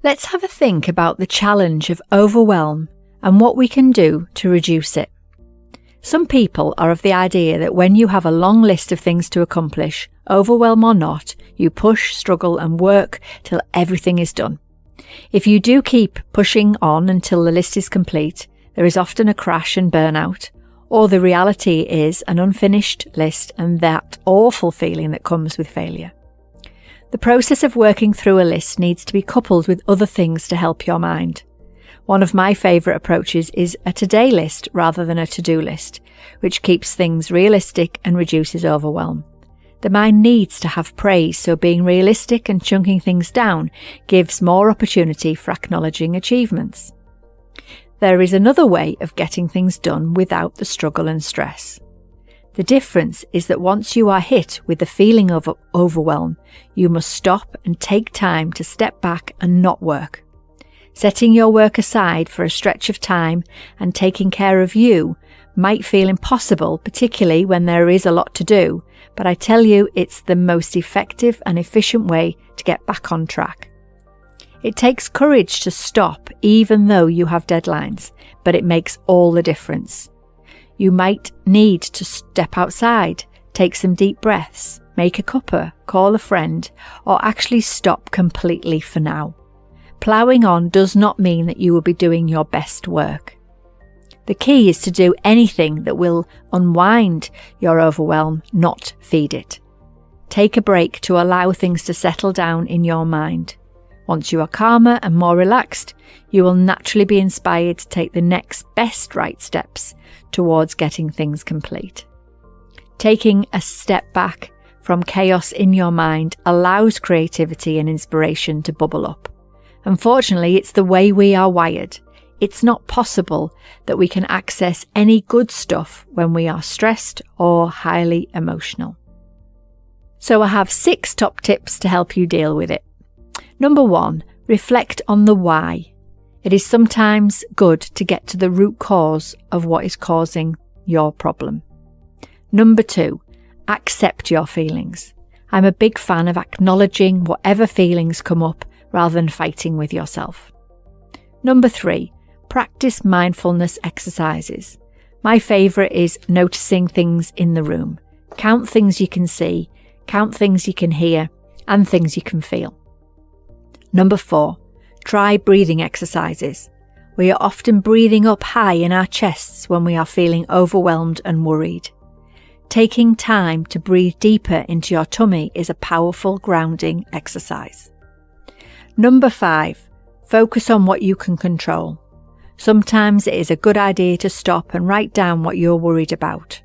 Let's have a think about the challenge of overwhelm and what we can do to reduce it. Some people are of the idea that when you have a long list of things to accomplish, overwhelm or not, you push, struggle and work till everything is done. If you do keep pushing on until the list is complete, there is often a crash and burnout, or the reality is an unfinished list and that awful feeling that comes with failure. The process of working through a list needs to be coupled with other things to help your mind. One of my favourite approaches is a to-day list rather than a to-do list, which keeps things realistic and reduces overwhelm. The mind needs to have praise, so being realistic and chunking things down gives more opportunity for acknowledging achievements. There is another way of getting things done without the struggle and stress. The difference is that once you are hit with the feeling of overwhelm, you must stop and take time to step back and not work. Setting your work aside for a stretch of time and taking care of you might feel impossible, particularly when there is a lot to do, but I tell you it's the most effective and efficient way to get back on track. It takes courage to stop even though you have deadlines, but it makes all the difference. You might need to step outside, take some deep breaths, make a cuppa, call a friend, or actually stop completely for now. Ploughing on does not mean that you will be doing your best work. The key is to do anything that will unwind your overwhelm, not feed it. Take a break to allow things to settle down in your mind. Once you are calmer and more relaxed, you will naturally be inspired to take the next best right steps towards getting things complete. Taking a step back from chaos in your mind allows creativity and inspiration to bubble up. Unfortunately, it's the way we are wired. It's not possible that we can access any good stuff when we are stressed or highly emotional. So I have 6 top tips to help you deal with it. Number 1, reflect on the why. It is sometimes good to get to the root cause of what is causing your problem. Number 2, accept your feelings. I'm a big fan of acknowledging whatever feelings come up rather than fighting with yourself. Number 3, practice mindfulness exercises. My favourite is noticing things in the room. Count things you can see, count things you can hear, and things you can feel. Number 4, try breathing exercises. We are often breathing up high in our chests when we are feeling overwhelmed and worried. Taking time to breathe deeper into your tummy is a powerful grounding exercise. Number 5, focus on what you can control. Sometimes it is a good idea to stop and write down what you're worried about.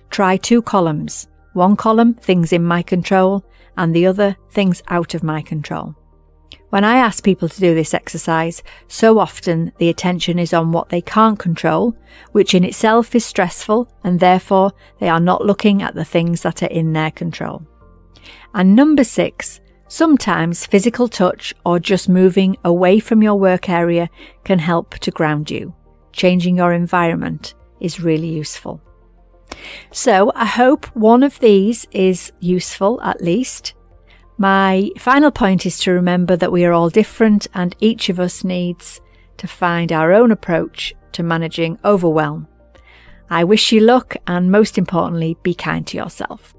Try 2 columns. One column, things in my control, and the other, things out of my control. When I ask people to do this exercise, so often the attention is on what they can't control, which in itself is stressful, and therefore they are not looking at the things that are in their control. And number 6, sometimes physical touch or just moving away from your work area can help to ground you. Changing your environment is really useful. So I hope one of these is useful at least. My final point is to remember that we are all different and each of us needs to find our own approach to managing overwhelm. I wish you luck and most importantly, be kind to yourself.